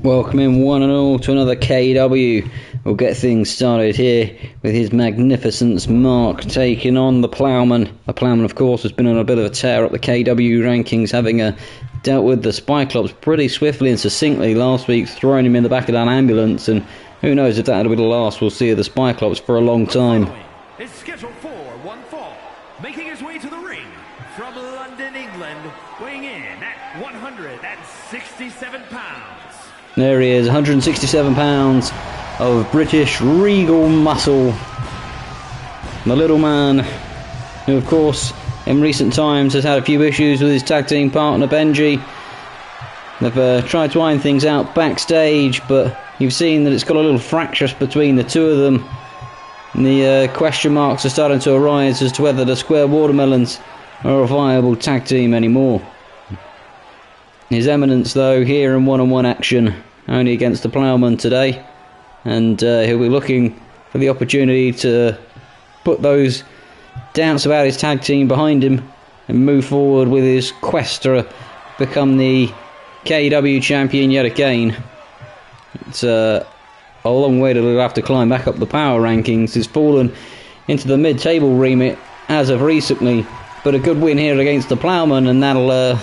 Welcome in one and all to another KEW. We'll get things started here with His Magnificence Mark taking on the Ploughman. The Ploughman, of course, has been on a bit of a tear up the KEW rankings, having dealt with the Cyclops pretty swiftly and succinctly last week, throwing him in the back of that ambulance, and who knows if that'll be the last we'll see of the Cyclops for a long time. Is scheduled for one fall, making his way to the ring from London, England, weighing in at 167 pounds. There he is, 167 pounds of British regal muscle. The little man, who of course in recent times has had a few issues with his tag team partner Benji. They've tried to iron things out backstage, but you've seen that it's got a little fractious between the two of them. And the question marks are starting to arise as to whether the Square Watermelons are a viable tag team anymore. His Eminence, though, here in one-on-one action, only against the Ploughman today, and he'll be looking for the opportunity to put those doubts about his tag team behind him and move forward with his quest to become the KEW champion yet again. It's a long way to have to climb back up the power rankings. He's fallen into the mid-table remit as of recently, but a good win here against the Ploughman, and that'll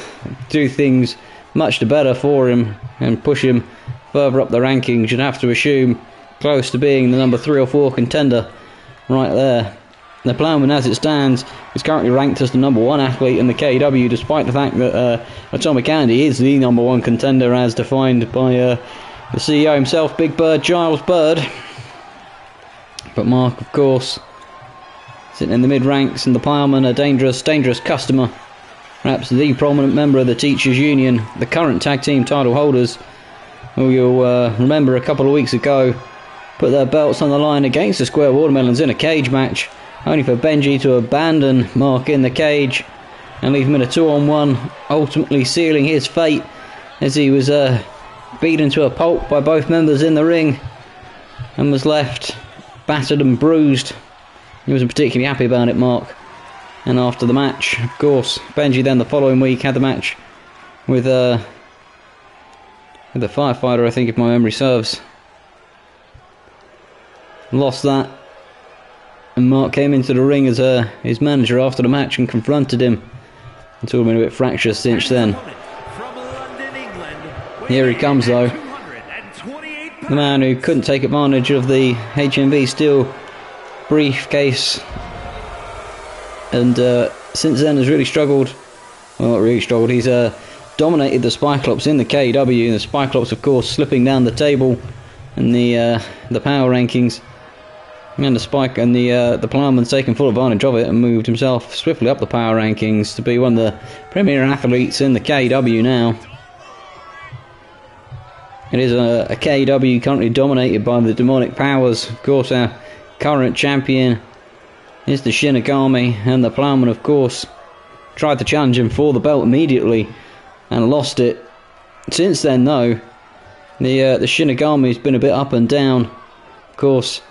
do things much the better for him and push him further up the rankings. You'd have to assume close to being the number 3 or 4 contender right there. The Ploughman, as it stands, is currently ranked as the number 1 athlete in the KEW, despite the fact that Atomic Andy is the number 1 contender as defined by the CEO himself, Big Bird Giles Bird. But Mark, of course, sitting in the mid-ranks, and the Ploughman, a dangerous customer. Perhaps the prominent member of the Teachers Union, the current tag team title holders, who you'll remember a couple of weeks ago put their belts on the line against the Square Watermelons in a cage match, only for Benji to abandon Mark in the cage and leave him in a 2-on-1, ultimately sealing his fate as he was beaten to a pulp by both members in the ring and was left battered and bruised. He wasn't particularly happy about it, Mark. And after the match, of course, Benji then the following week had the match with the firefighter, I think, if my memory serves. Lost that, and Mark came into the ring as his manager after the match and confronted him. It's all been a bit fractious since then. Here he comes, though. The man who couldn't take advantage of the HMV Steel briefcase, and since then has really struggled. Well, not really struggled. He's dominated the Cyclops in the KEW, and the Cyclops, of course, slipping down the table in the power rankings. And the Ploughman's taken full advantage of it and moved himself swiftly up the power rankings to be one of the premier athletes in the KEW now. It is a KEW currently dominated by the demonic powers. Of course, our current champion is the Shinigami, and the Ploughman, of course, tried to challenge him for the belt immediately and lost it. Since then, though, the Shinigami's been a bit up and down. Of course,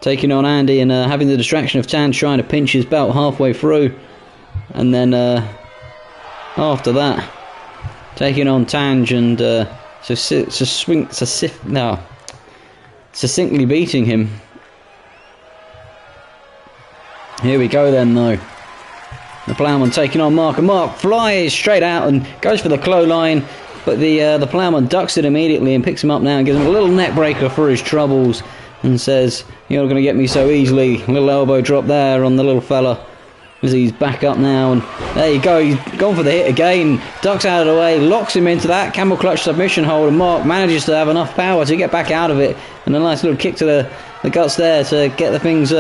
taking on Andy and having the distraction of Tan trying to pinch his belt halfway through, and then after that, taking on Tange and succinctly beating him. Here we go then, though. The Ploughman taking on Mark, and Mark flies straight out and goes for the clothesline, but the Ploughman ducks it immediately and picks him up now and gives him a little neck breaker for his troubles and says, "You're not going to get me so easily." A little elbow drop there on the little fella as he's back up now, and there you go, he's gone for the hit again, ducks out of the way, locks him into that camel clutch submission hold, and Mark manages to have enough power to get back out of it, and a nice little kick to the guts there to get the things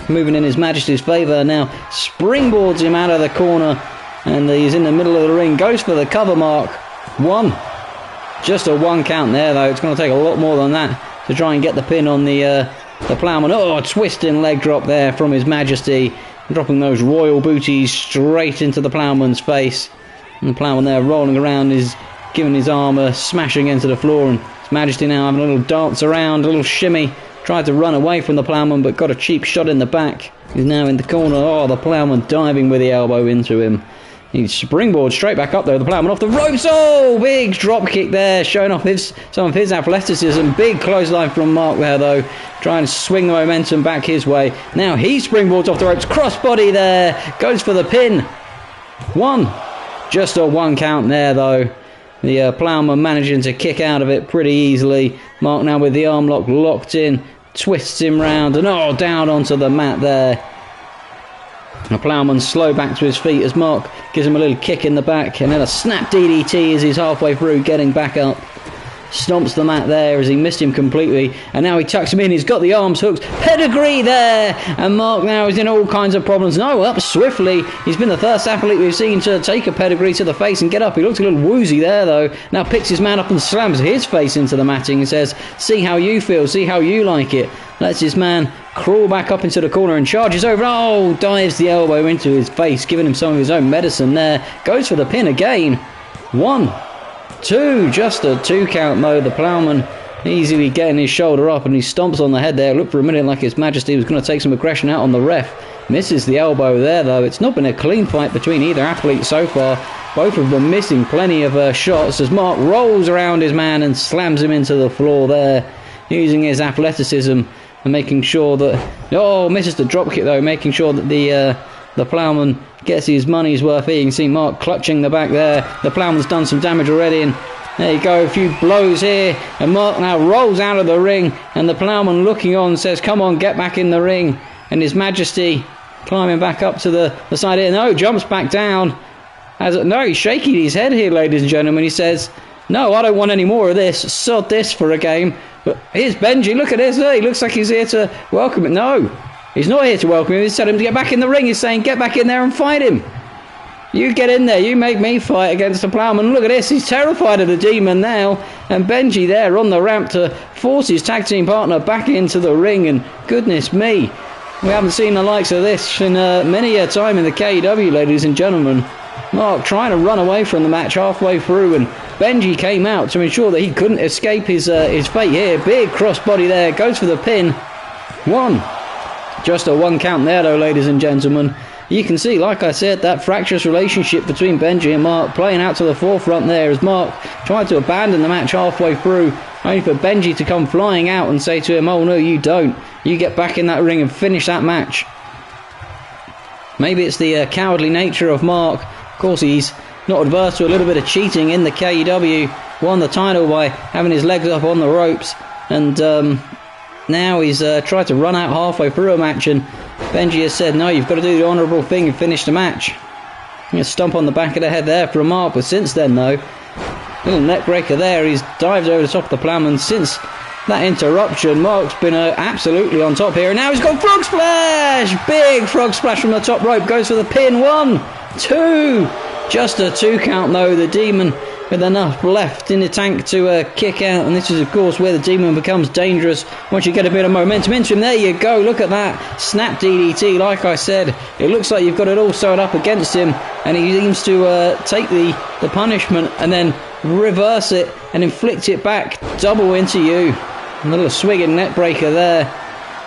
moving in His Majesty's favour. Now springboards him out of the corner, and he's in the middle of the ring, goes for the cover. Mark, 1, just a 1 count there, though. It's going to take a lot more than that to try and get the pin on the Ploughman. Oh, a twisting leg drop there from His Majesty, dropping those royal booties straight into the Ploughman's face. And the Ploughman there rolling around, is giving his arm a smashing into the floor, and His Majesty now having a little dance around, a little shimmy. Tried to run away from the Ploughman, but got a cheap shot in the back. He's now in the corner. Oh, the Ploughman diving with the elbow into him. He springboards straight back up there. The Plowman off the ropes. Oh, big drop kick there, showing off some of his athleticism. Big clothesline from Mark there, though. Trying to swing the momentum back his way. Now he springboards off the ropes. Crossbody there. Goes for the pin. One. Just a 1 count there, though. The Plowman managing to kick out of it pretty easily. Mark now with the arm lock locked in. Twists him round. And down onto the mat there. The Plowman slow back to his feet as Mark gives him a little kick in the back, and then a snap DDT as he's halfway through getting back up. Stomps the mat there as he missed him completely, and now he tucks him in. He's got the arms hooked. Pedigree there, and Mark now is in all kinds of problems. No, up swiftly. He's been the first athlete we've seen to take a pedigree to the face and get up. He looks a little woozy there, though. Now picks his man up and slams his face into the matting and says, "See how you feel, see how you like it." Lets his man crawl back up into the corner and charges over. Dives the elbow into his face, giving him some of his own medicine there. Goes for the pin again. 1, 2, just a 2 count though. The Plowman easily getting his shoulder up, and he stomps on the head there. Looked for a minute like His Majesty was going to take some aggression out on the ref. Misses the elbow there, though. It's not been a clean fight between either athlete so far. Both of them missing plenty of shots as Mark rolls around his man and slams him into the floor there, using his athleticism and making sure that... misses the drop kick though, making sure that the Plowman gets his money's worth here. You can see Mark clutching the back there. The Plowman's done some damage already, and there you go, a few blows here, and Mark now rolls out of the ring, and the Plowman looking on says, "Come on, get back in the ring." And His Majesty climbing back up to the side here. No, jumps back down. He's shaking his head here, ladies and gentlemen. He says, "No, I don't want any more of this. Sod this for a game." But here's Benji. Look at this. He looks like he's here to welcome it. No, he's not here to welcome him. He's telling him to get back in the ring. He's saying, "Get back in there and fight him. You get in there. You make me fight against the Plowman." Look at this. He's terrified of the Demon now. And Benji there on the ramp to force his tag team partner back into the ring. And goodness me, we haven't seen the likes of this in many a time in the KEW, ladies and gentlemen. Mark trying to run away from the match halfway through, and Benji came out to ensure that he couldn't escape his fate here. Big crossbody there, goes for the pin. 1. Just a 1 count there though, ladies and gentlemen. You can see, like I said, that fractious relationship between Benji and Mark playing out to the forefront there as Mark tried to abandon the match halfway through, only for Benji to come flying out and say to him, "Oh no, you don't. You get back in that ring and finish that match." Maybe it's the cowardly nature of Mark. Of course, he's not adverse to a little bit of cheating in the KEW. Won the title by having his legs up on the ropes, and now he's tried to run out halfway through a match, and Benji has said, "No, you've got to do the honourable thing and finish the match." A stomp on the back of the head there for Mark, but since then though, little neck breaker there. He's dived over the top of the Plowman. Since that interruption, Mark's been absolutely on top here, and now he's got frog splash. Big frog splash from the top rope. Goes for the pin. 1, 2, just a 2 count though. The Demon with enough left in the tank to kick out, and this is of course where the Demon becomes dangerous once you get a bit of momentum into him. There you go, look at that snap DDT. Like I said, it looks like you've got it all sewn up against him, and he seems to take the punishment and then reverse it and inflict it back double into you. A little swinging neck breaker there.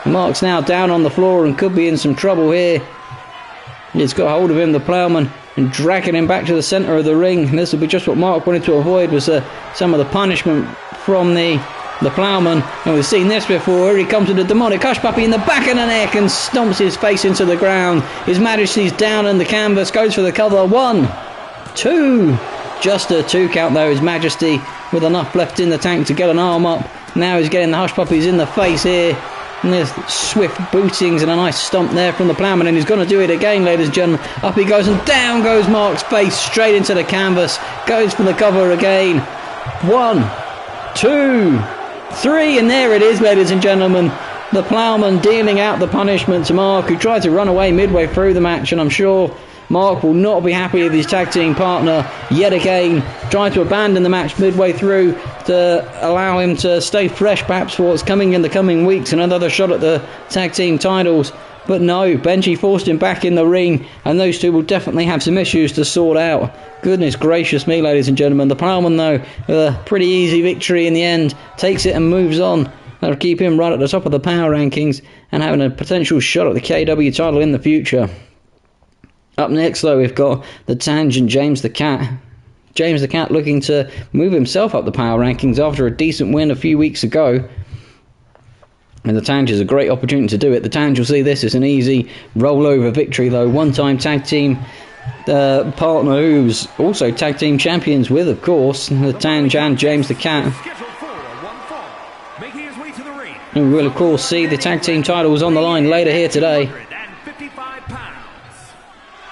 Mark's now down on the floor and could be in some trouble here. He's got hold of him, the Plowman, and dragging him back to the centre of the ring. And this will be just what Mark wanted to avoid, was some of the punishment from the Plowman. And we've seen this before. Here he comes with the demonic hush puppy in the back of the neck and stomps his face into the ground. His Majesty's down on the canvas, goes for the cover. 1, 2, just a 2 count though. His Majesty with enough left in the tank to get an arm up. Now he's getting the hush puppies in the face here. And there's swift bootings and a nice stomp there from the Plowman, and he's going to do it again, ladies and gentlemen. Up he goes, and down goes Mark's face straight into the canvas. Goes for the cover again. 1, 2, 3, and there it is, ladies and gentlemen. The Plowman dealing out the punishment to Mark, who tried to run away midway through the match, and I'm sure Mark will not be happy with his tag team partner yet again. Tried to abandon the match midway through to allow him to stay fresh perhaps for what's coming in the coming weeks, and another shot at the tag team titles. But no, Benji forced him back in the ring, and those two will definitely have some issues to sort out. Goodness gracious me, ladies and gentlemen. The Plowman though, with a pretty easy victory in the end, takes it and moves on. That'll keep him right at the top of the power rankings and having a potential shot at the KEW title in the future. Up next, though, we've got the Tange and James the Cat. James the Cat looking to move himself up the power rankings after a decent win a few weeks ago. And the Tange is a great opportunity to do it. The Tange will see this as an easy rollover victory, though. One-time tag team partner who's also tag team champions with, of course, the Tange and James the Cat. And we will, of course, see the tag team titles on the line later here today.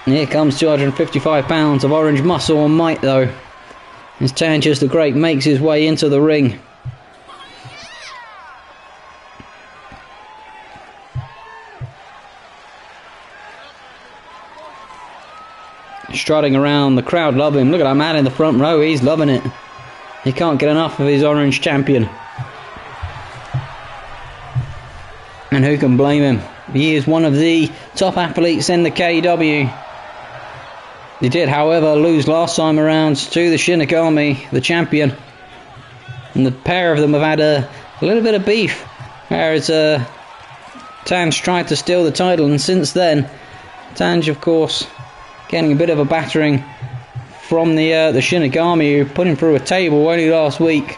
And here comes 255 pounds of orange muscle and might, though, as Tange the Great makes his way into the ring. Strutting around, the crowd love him. Look at that man in the front row, he's loving it. He can't get enough of his orange champion. And who can blame him? He is one of the top athletes in the KEW. He did, however, lose last time around to the Shinigami, the champion. And the pair of them have had a little bit of beef, whereas Tange tried to steal the title, and since then, Tange, of course, getting a bit of a battering from the Shinigami, who put him through a table only last week.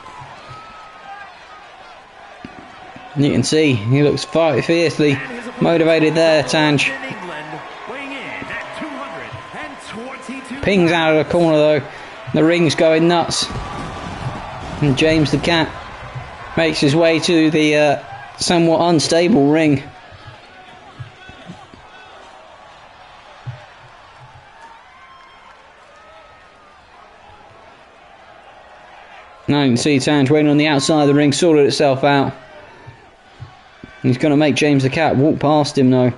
And you can see he looks fiercely motivated there, Tange. Pings out of the corner, though. The ring's going nuts. And James the Cat makes his way to the somewhat unstable ring. Now you can see Tange waiting on the outside of the ring, sorted itself out. He's going to make James the Cat walk past him now.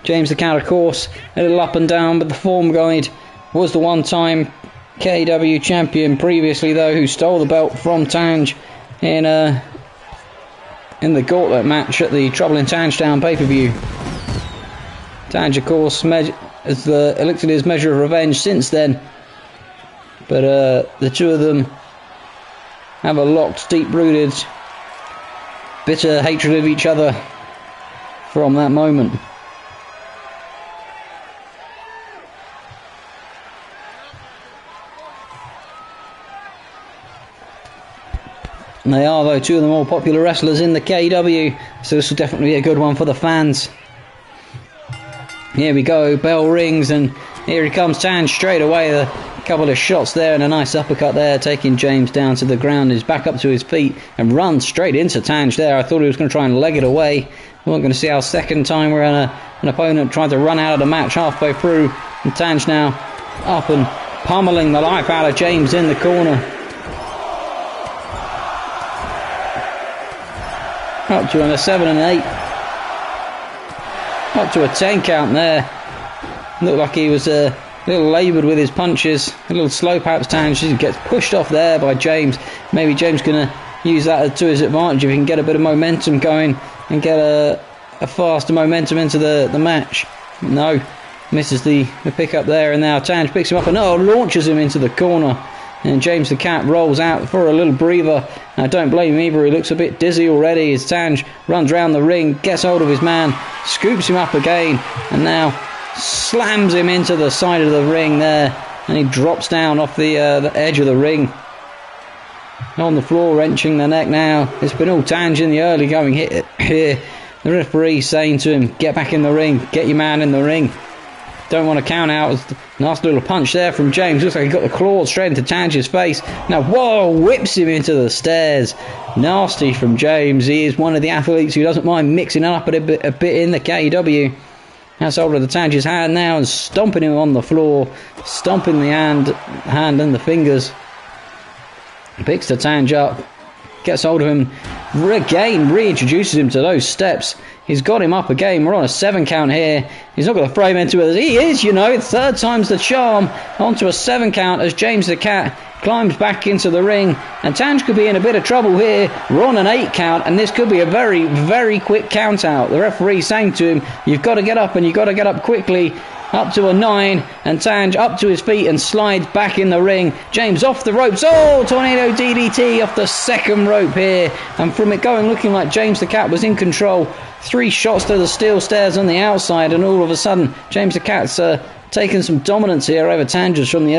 James the Cat, of course, a little up and down, but the form guide was the one-time KEW champion previously, though, who stole the belt from Tange in the gauntlet match at the Trouble in Tangetown pay-per-view. Tange, of course, has elixed his measure of revenge since then, but the two of them have a locked, deep-rooted, bitter hatred of each other from that moment. And they are, though, two of the more popular wrestlers in the KEW, so this will definitely be a good one for the fans. Here we go, bell rings, and here he comes, Tange straight away. A couple of shots there and a nice uppercut there, taking James down to the ground. He's back up to his feet and runs straight into Tange there. I thought he was going to try and leg it away. We weren't going to see our second time where an opponent tried to run out of the match halfway through. And Tange now up and pummeling the life out of James in the corner. Up to a 7 and 8. Up to a 10 count there. Looked like he was a little laboured with his punches. A little slow perhaps. Tange gets pushed off there by James. Maybe James going to use that to his advantage if he can get a bit of momentum going and get a faster momentum into the match. No, misses the pick up there, and now Tange picks him up and launches him into the corner. And James the Cat rolls out for a little breather. I don't blame him either. He looks a bit dizzy already as Tange runs round the ring, gets hold of his man, scoops him up again, and now slams him into the side of the ring there. And he drops down off the edge of the ring. On the floor, wrenching the neck now. It's been all Tange in the early going hit here. The referee saying to him, get back in the ring, get your man in the ring. Don't want to count out. Nice little punch there from James. Looks like he got the claw straight into Tange's face. Now, whoa, whips him into the stairs. Nasty from James. He is one of the athletes who doesn't mind mixing it up a bit in the KEW. That's over the Tange's hand now and stomping him on the floor. Stomping the hand and the fingers. Picks the Tange up. Gets hold of him. Again, reintroduces him to those steps. He's got him up again. We're on a 7 count here. He's not going to throw him into it. He is, third time's the charm. Onto a 7 count as James the Cat climbs back into the ring. And Tange could be in a bit of trouble here. We're on an 8 count, and this could be a very, very quick count out. The referee saying to him, you've got to get up, and you've got to get up quickly. Up to a 9, and Tange up to his feet and slides back in the ring. James off the ropes. Tornado DDT off the second rope here. And from it going looking like James the Cat was in control. 3 shots to the steel stairs on the outside, and all of a sudden James the Cat's taken some dominance here over Tanges from the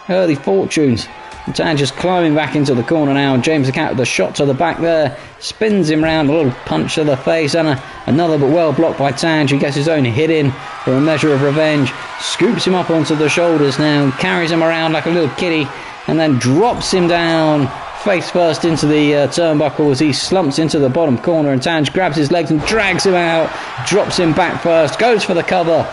early fortunes. Tanges climbing back into the corner now, and James the Cat with a shot to the back there, spins him round, a little punch to the face, and another, but well blocked by Tange, who gets his own hit in for a measure of revenge, scoops him up onto the shoulders now, carries him around like a little kitty, and then drops him down face first into the turnbuckle as he slumps into the bottom corner, and Tange grabs his legs and drags him out, drops him back first, goes for the cover.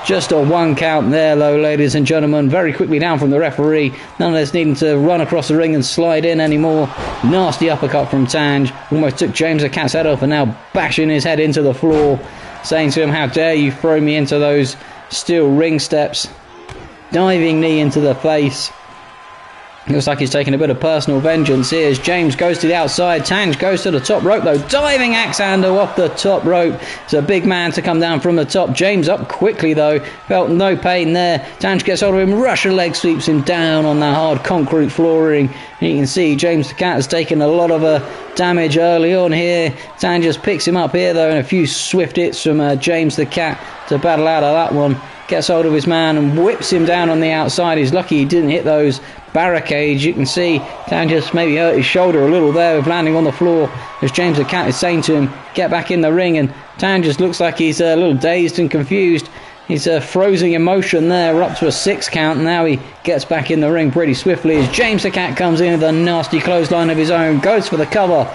Just a 1 count there, though, ladies and gentlemen. Very quickly down from the referee. None of this needing to run across the ring and slide in anymore. Nasty uppercut from Tange. Almost took James the Cat's head off, and now bashing his head into the floor, saying to him, how dare you throw me into those steel ring steps. Diving knee into the face. Looks like he's taking a bit of personal vengeance here as James goes to the outside. Tange goes to the top rope, though. Diving axe handle off the top rope. It's a big man to come down from the top. James up quickly, though. Felt no pain there. Tange gets hold of him. Russian leg sweeps him down on the hard concrete flooring. And you can see James the Cat has taken a lot of damage early on here. Tange just picks him up here, though, and a few swift hits from James the Cat to battle out of that one. Gets hold of his man and whips him down on the outside. He's lucky he didn't hit those barricades. You can see Tange just maybe hurt his shoulder a little there with landing on the floor as James the Cat is saying to him, get back in the ring, and Tange just looks like he's a little dazed and confused. He's frozen in motion there. We're up to a 6 count, and now he gets back in the ring pretty swiftly as James the Cat comes in with a nasty clothesline of his own, goes for the cover.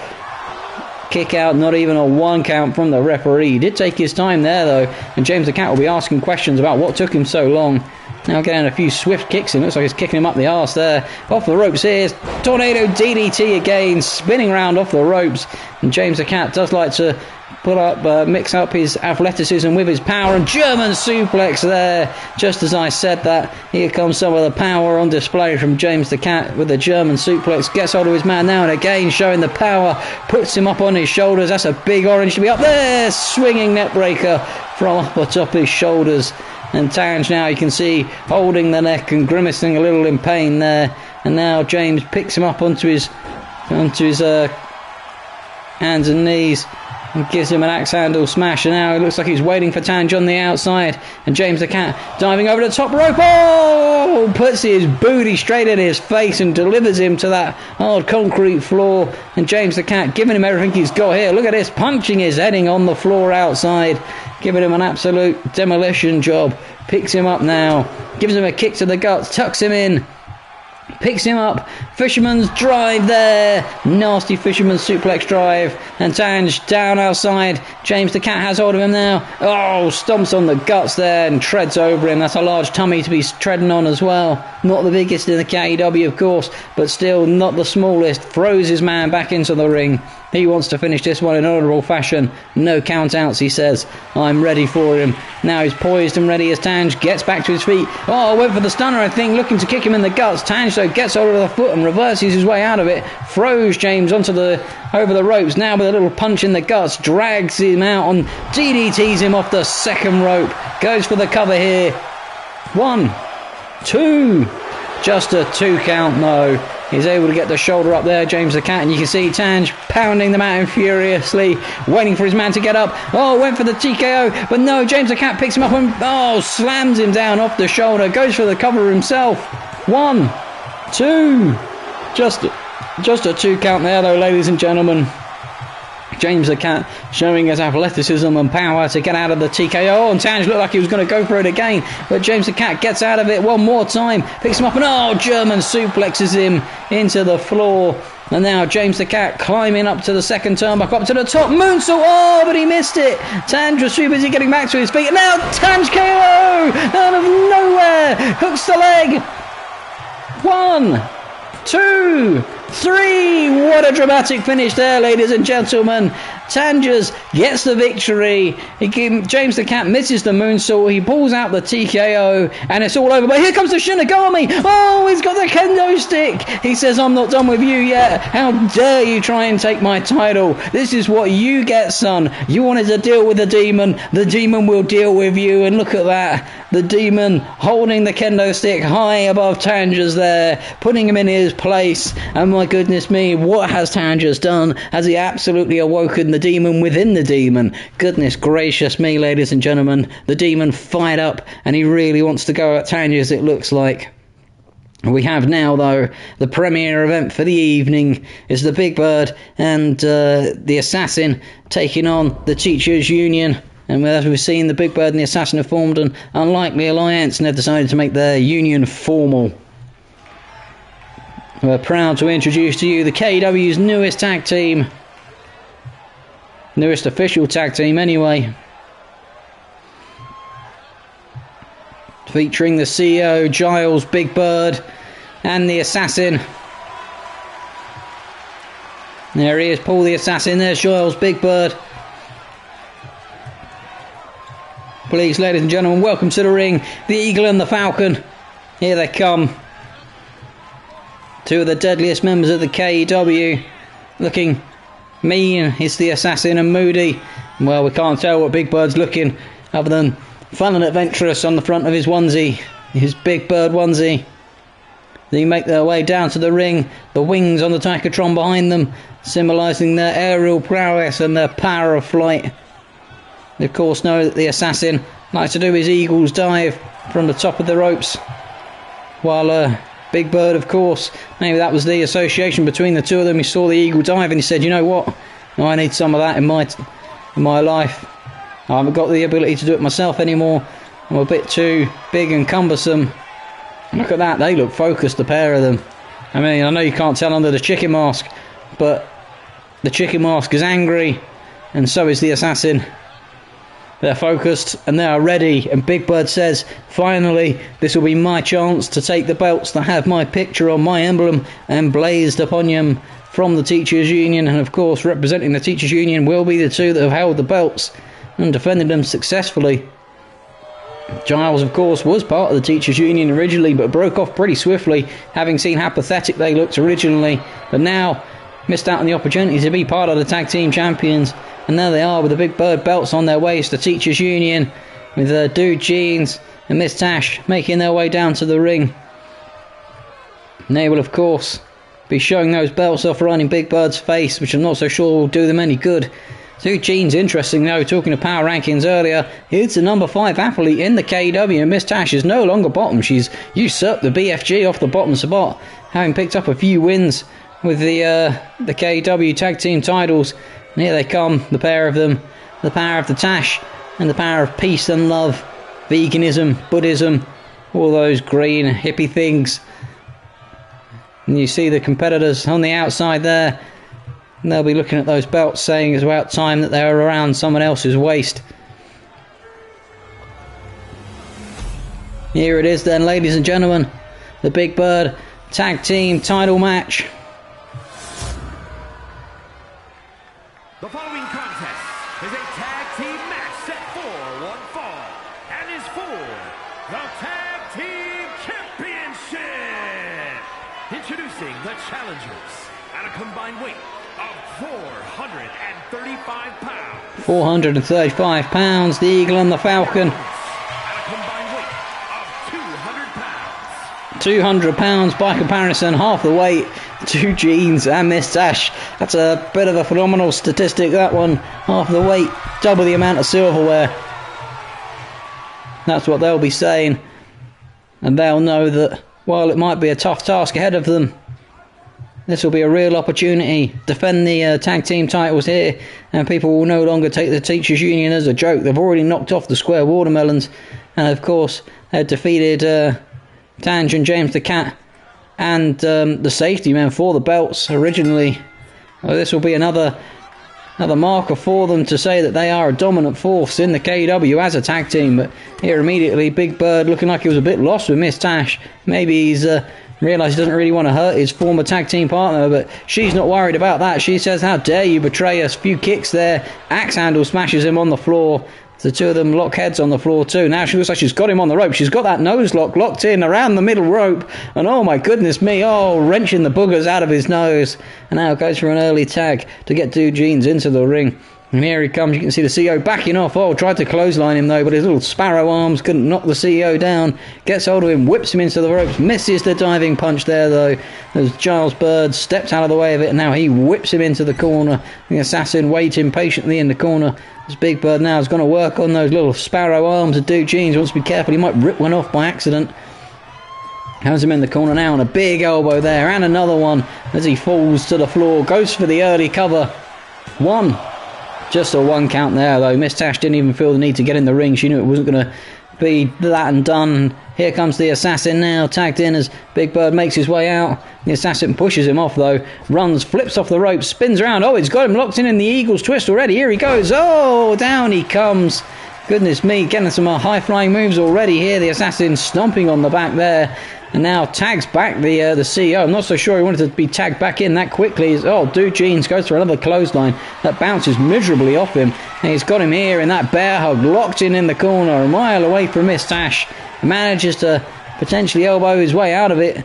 Kick out, not even a 1 count from the referee. He did take his time there, though, and James the Cat will be asking questions about what took him so long. Now getting a few swift kicks in. Looks like he's kicking him up the arse there. Off the ropes here. Tornado DDT again, spinning round off the ropes. And James the Cat does like to mix up his athleticism with his power, and German suplex there. Just as I said that, here comes some of the power on display from James the Cat with the German suplex. Gets hold of his man now and again, showing the power, puts him up on his shoulders. That's a big orange to be up there, swinging neck breaker from up atop his shoulders. And Tange now, you can see, holding the neck and grimacing a little in pain there. And now James picks him up onto his hands and knees and gives him an axe handle smash. And now it looks like he's waiting for Tange on the outside, and James the Cat diving over the top rope. Oh, puts his booty straight in his face and delivers him to that hard concrete floor. And James the Cat giving him everything he's got here. Look at this, punching his heading on the floor outside, giving him an absolute demolition job. Picks him up now, gives him a kick to the guts, tucks him in, picks him up, fisherman's drive there, nasty fisherman's suplex drive, and Tange down outside. James the Cat has hold of him now. Oh, stomps on the guts there and treads over him. That's a large tummy to be treading on as well. Not the biggest in the KEW, of course, but still not the smallest. Throws his man back into the ring. He wants to finish this one in honourable fashion. No count-outs, he says. I'm ready for him. Now he's poised and ready as Tange gets back to his feet. Oh, went for the stunner, I think, looking to kick him in the guts. Tange, though, gets hold of the foot and reverses his way out of it. Throws James over the ropes. Now with a little punch in the guts. Drags him out on DDTs him off the second rope. Goes for the cover here. 1, 2. Just a 2 count, though. He's able to get the shoulder up there, James the Cat, and you can see Tange pounding the mat furiously, waiting for his man to get up. Oh, went for the TKO, but no, James the Cat picks him up and slams him down off the shoulder, goes for the cover himself. 1, 2. Just a 2 count there, though, ladies and gentlemen. James the Cat showing his athleticism and power to get out of the TKO. Oh, and Tange looked like he was going to go for it again, but James the Cat gets out of it one more time, picks him up, and German suplexes him into the floor. And now James the Cat climbing up to the second turnbuckle, up to the top, moonsault, but he missed it. Tange was too busy getting back to his feet, and now Tange KO out of nowhere, hooks the leg. 1, 2, 3. What a dramatic finish there, ladies and gentlemen. Tanges gets the victory. James the Cat misses the moonsault. He pulls out the TKO, and it's all over. But here comes the Shinigami. Oh, he's got the kendo stick. He says, I'm not done with you yet. How dare you try and take my title? This is what you get, son. You wanted to deal with the demon. The demon will deal with you. And look at that. The demon holding the kendo stick high above Tanges there, putting him in his place. And my goodness me, what has Tan just done? Has he absolutely awoken the demon within the demon? Goodness gracious me, ladies and gentlemen. The demon fired up, and he really wants to go at Tanya, as it looks like. We have now, though, the premier event for the evening is the Big Bird and the Assassin taking on the Teachers Union. And as we've seen, the Big Bird and the Assassin have formed an unlikely alliance and have decided to make their union formal. We're proud to introduce to you the KEW's newest tag team. Newest official tag team, anyway. Featuring the CEO, Giles Big Bird, and the Assassin. There he is, Paul the Assassin. There's Giles Big Bird. Please, ladies and gentlemen, welcome to the ring, the Eagle and the Falcon. Here they come. Two of the deadliest members of the KEW. Looking mean is the Assassin, and moody. Well, we can't tell what Big Bird's looking, other than fun and adventurous on the front of his onesie. His Big Bird onesie. They make their way down to the ring. The wings on the Tachytron behind them, symbolising their aerial prowess and their power of flight. They of course know that the Assassin likes to do his Eagle's dive from the top of the ropes, while Big Bird, of course, maybe that was the association between the two of them. He saw the Eagle dive and he said, you know what, I need some of that in my life. I haven't got the ability to do it myself anymore. I'm a bit too big and cumbersome. Look at that, they look focused, the pair of them. I mean, I know you can't tell under the chicken mask, but the chicken mask is angry, and so is the Assassin. They're focused and they are ready, and Big Bird says, finally, this will be my chance to take the belts that have my picture on my emblem emblazed upon them from the Teachers Union. And of course, representing the Teachers Union will be the two that have held the belts and defended them successfully. Giles, of course, was part of the Teachers Union originally, but broke off pretty swiftly, having seen how pathetic they looked originally, but now missed out on the opportunity to be part of the Tag Team Champions. And there they are with the Big Bird belts on their waist, the Teachers Union, with Dude Jeans and Miss Tash making their way down to the ring. And they will, of course, be showing those belts off right in Big Bird's face, which I'm not so sure will do them any good. Dude Jeans, interesting though, talking of power rankings earlier, he's the number 5 athlete in the KEW, and Miss Tash is no longer bottom. She's usurped the BFG off the bottom spot, having picked up a few wins with the KEW tag team titles. And here they come, the pair of them, the power of the Tash and the power of peace and love, veganism, Buddhism, all those green hippie things. And you see the competitors on the outside there, and they'll be looking at those belts saying it's about time that they are around someone else's waist. Here it is then, ladies and gentlemen, the Big Bird tag team title match. The following contest is a tag team match set for one fall and is for the Tag Team Championship. Introducing the challengers at a combined weight of 435 pounds. 435 pounds, the Eagle and the Falcon. At a combined weight of 200 pounds. 200 pounds by comparison, half the weight. Two Jeans and Miss Tash. That's a bit of a phenomenal statistic, that one. Half the weight, double the amount of silverware. That's what they'll be saying. And they'll know that while it might be a tough task ahead of them, this will be a real opportunity. Defend the tag team titles here, and people will no longer take the Teachers Union as a joke. They've already knocked off the Square Watermelons, and of course they've defeated Tange and James the Cat and the safety men for the belts originally. Well, this will be another marker for them to say that they are a dominant force in the KEW as a tag team. But here immediately, Big Bird looking like he was a bit lost with Miss Tash. Maybe he's realised he doesn't really want to hurt his former tag team partner, but she's not worried about that. She says, how dare you betray us? Few kicks there. Axe handle smashes him on the floor. The two of them lock heads on the floor too. Now she looks like she's got him on the rope. She's got that nose lock locked in around the middle rope. And oh my goodness me, wrenching the boogers out of his nose. And now it goes for an early tag to get Dude Jeans into the ring. And here he comes. You can see the CEO backing off. Oh, tried to clothesline him though, but his little sparrow arms couldn't knock the CEO down. Gets hold of him, whips him into the ropes, misses the diving punch there though. As Giles Bird steps out of the way of it, and now he whips him into the corner. The assassin waiting patiently in the corner. This Big Bird now is going to work on those little sparrow arms of Duke Jeans. Wants to be careful, he might rip one off by accident. Has him in the corner now, and a big elbow there, and another one as he falls to the floor. Goes for the early cover. One. Just a one count there though. Miss Tash didn't even feel the need to get in the ring. She knew it wasn't going to be that and done. Here comes the assassin now, tagged in as Big Bird makes his way out. The assassin pushes him off though, runs, flips off the rope, spins around. Oh, he's got him locked in the Eagles twist already. Here he goes. Oh, down he comes. Goodness me, getting some high flying moves already here. The assassin stomping on the back there. And now tags back the CEO. I'm not so sure he wanted to be tagged back in that quickly. Oh, Duke Jeans goes for another clothesline. That bounces miserably off him. And he's got him here in that bear hug, locked in the corner, a mile away from Miss Tash. Manages to potentially elbow his way out of it.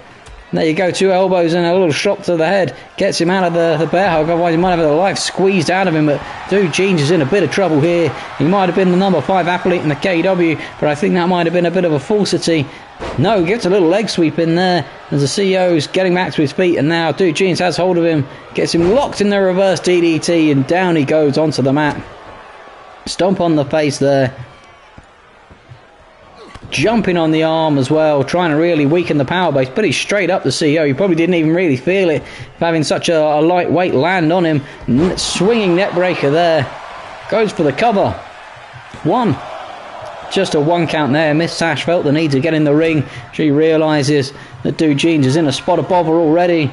There you go, 2 elbows and a little shot to the head. Gets him out of the bear hug, otherwise he might have the life squeezed out of him. But Duke Jeans is in a bit of trouble here. He might have been the number 5 athlete in the KEW, but I think that might have been a bit of a falsity. No, gets a little leg sweep in there as the CEO's getting back to his feet, and now Duke Jeans has hold of him, gets him locked in the reverse DDT, and down he goes onto the mat. Stomp on the face there. Jumping on the arm as well, trying to really weaken the power base. Pretty straight up the CEO. You probably didn't even really feel it, having such a lightweight land on him. Swinging net breaker there. Goes for the cover. 1. Just a 1 count there. Miss Tash felt the need to get in the ring. She realises that Duke Jeans is in a spot of bother already.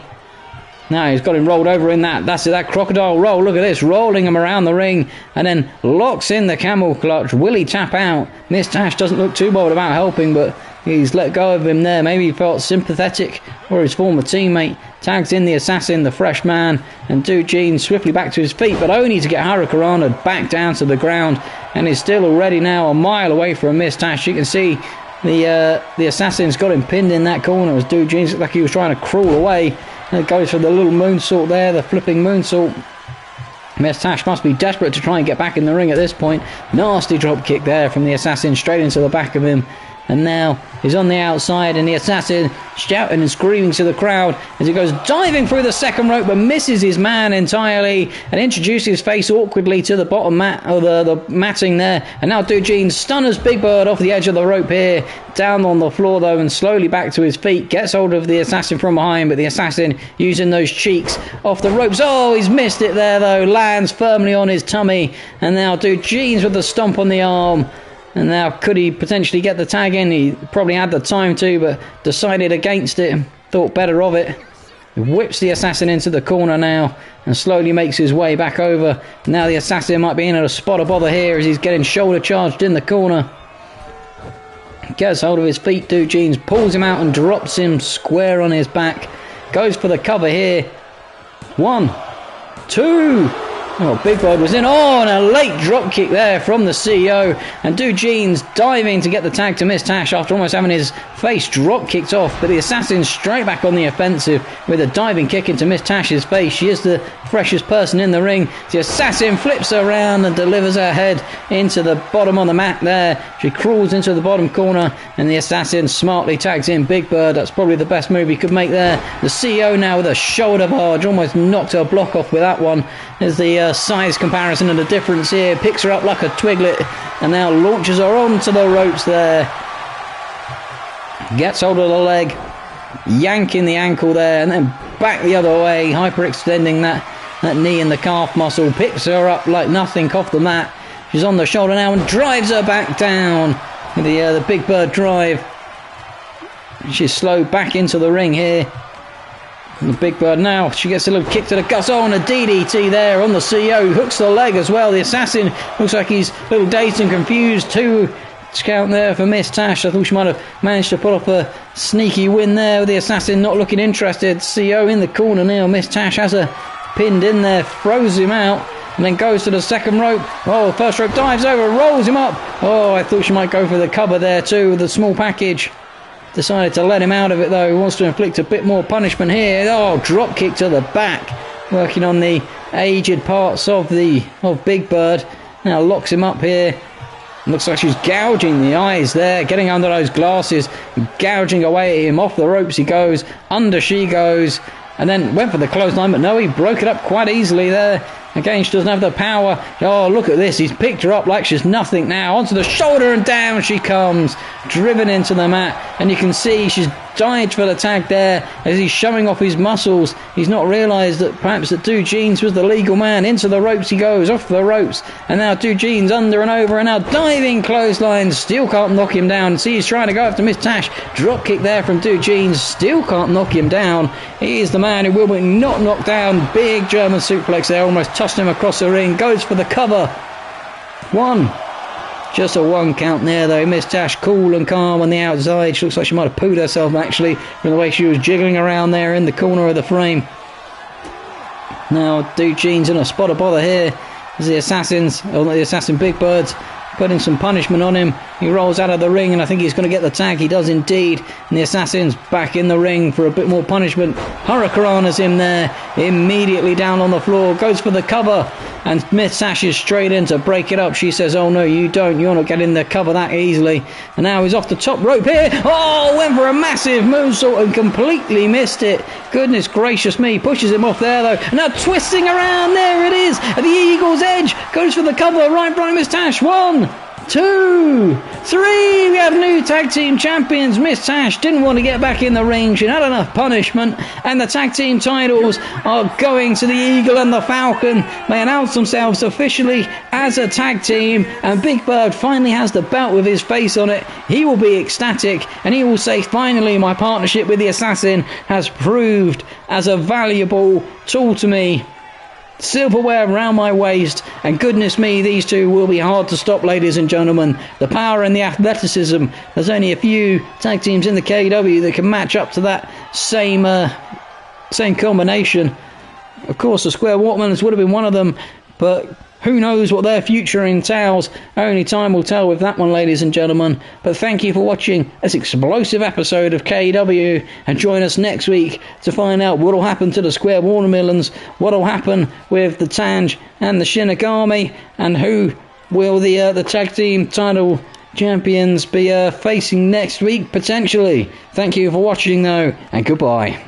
Now he's got him rolled over in that crocodile roll. Look at this, rolling him around the ring, and then locks in the camel clutch. Will he tap out? Miss Tash doesn't look too bold about helping, but he's let go of him there. Maybe he felt sympathetic for his former teammate. Tags in the assassin, the fresh man, and Duke Jeans swiftly back to his feet, but only to get Hurricanrana back down to the ground, and is still already now a mile away from Miss Tash. You can see the assassin's got him pinned in that corner as Duke Jeans looked like he was trying to crawl away. And it goes for the little moonsault there, the flipping moonsault. Miss Tash must be desperate to try and get back in the ring at this point. Nasty drop kick there from the assassin straight into the back of him. And now he's on the outside, and the assassin shouting and screaming to the crowd as he goes diving through the second rope, but misses his man entirely and introduces his face awkwardly to the bottom mat, or the matting there. And now Duke Jeans stunners Big Bird off the edge of the rope here, down on the floor though, and slowly back to his feet. Gets hold of the assassin from behind, but the assassin using those cheeks off the ropes. Oh, he's missed it there though. Lands firmly on his tummy, and now Duke Jeans with the stomp on the arm. And now could he potentially get the tag in? He probably had the time to, but decided against it. Thought better of it. Whips the assassin into the corner now and slowly makes his way back over. Now the assassin might be in a spot of bother here as he's getting shoulder charged in the corner. Gets hold of his feet, Duke Jeans, pulls him out and drops him square on his back. Goes for the cover here. 1, 2... Oh, Big Bird was in. Oh, and a late drop kick there from the CEO. And Duke Jeans diving to get the tag to Miss Tash after almost having his face drop kicked off. But the assassin straight back on the offensive with a diving kick into Miss Tash's face. She is the freshest person in the ring. The assassin flips her around and delivers her head into the bottom on the mat there. She crawls into the bottom corner, and the assassin smartly tags in Big Bird. That's probably the best move he could make there. The CEO now with a shoulder barge, almost knocked her block off with that one. There's the size comparison and the difference here. Picks her up like a twiglet and now launches her onto the ropes there. Gets hold of the leg, yanking the ankle there, and then back the other way, hyperextending that knee and the calf muscle. Picks her up like nothing off the mat. She's on the shoulder now and drives her back down with the Big Bird drive. She's slowed back into the ring here. And the Big Bird now, she gets a little kick to the guts. Oh, and a DDT there on the CEO. Hooks the leg as well. The assassin looks like he's a little dazed and confused. 2 count there for Miss Tash. I thought she might have managed to pull off a sneaky win there with the assassin not looking interested. CEO in the corner now. Miss Tash has her pinned in there, throws him out, and then goes to the second rope. Oh, first rope, dives over, rolls him up. Oh, I thought she might go for the cover there too with the small package. Decided to let him out of it though. He wants to inflict a bit more punishment here. Oh, drop kick to the back. Working on the aged parts of Big Bird. Now locks him up here. Looks like she's gouging the eyes there, getting under those glasses, gouging away at him. Off the ropes he goes, under she goes, and then went for the clothesline, but no, he broke it up quite easily there. Again, she doesn't have the power. Oh, look at this. He's picked her up like she's nothing now. Onto the shoulder and down she comes. Driven into the mat. And you can see she's dived for the tag there as he's showing off his muscles. He's not realised that perhaps that Dujeans was the legal man. Into the ropes he goes. Off the ropes. And now Dujeans under and over. And now diving clothesline. Still can't knock him down. See, he's trying to go after Miss Tash. Drop kick there from Dujeans. Still can't knock him down. He is the man who will be not knocked down. Big German suplex there. Almost touched him across the ring. Goes for the cover. One. Just a one count there though. Miss Tash cool and calm on the outside. She looks like she might have pooed herself actually from the way she was jiggling around there in the corner of the frame. Now Dujean's in a spot of bother here as the assassins, or the assassin Big Birds, putting some punishment on him. He rolls out of the ring and I think he's going to get the tag. He does indeed. And the assassin's back in the ring for a bit more punishment. Hurricanrana's him there. Immediately down on the floor. Goes for the cover. And Miss Tash is straight in to break it up. She says, oh no, you don't. You're not getting the cover that easily. And now he's off the top rope here. Oh, went for a massive moonsault and completely missed it. Goodness gracious me. Pushes him off there though. And now twisting around. There it is. At the Eagle's Edge. Goes for the cover right in front of Miss Tash. 1, 2, 3. We have new tag team champions. Miss Tash didn't want to get back in the ring. She had enough punishment. And the tag team titles are going to the Eagle and the Falcon. They announce themselves officially as a tag team. And Big Bird finally has the belt with his face on it. He will be ecstatic. And he will say, finally, my partnership with the Assassin has proved as a valuable tool to me. Silverware around my waist, and goodness me, these two will be hard to stop, ladies and gentlemen. The power and the athleticism. There's only a few tag teams in the KEW that can match up to that same combination. Of course, the Square Walkmans would have been one of them, but who knows what their future entails. Only time will tell with that one, ladies and gentlemen. But thank you for watching this explosive episode of KEW, and join us next week to find out what will happen to the Square Watermelons, what will happen with the Tanj and the Shinigami, and who will the tag team title champions be facing next week potentially. Thank you for watching though, and goodbye.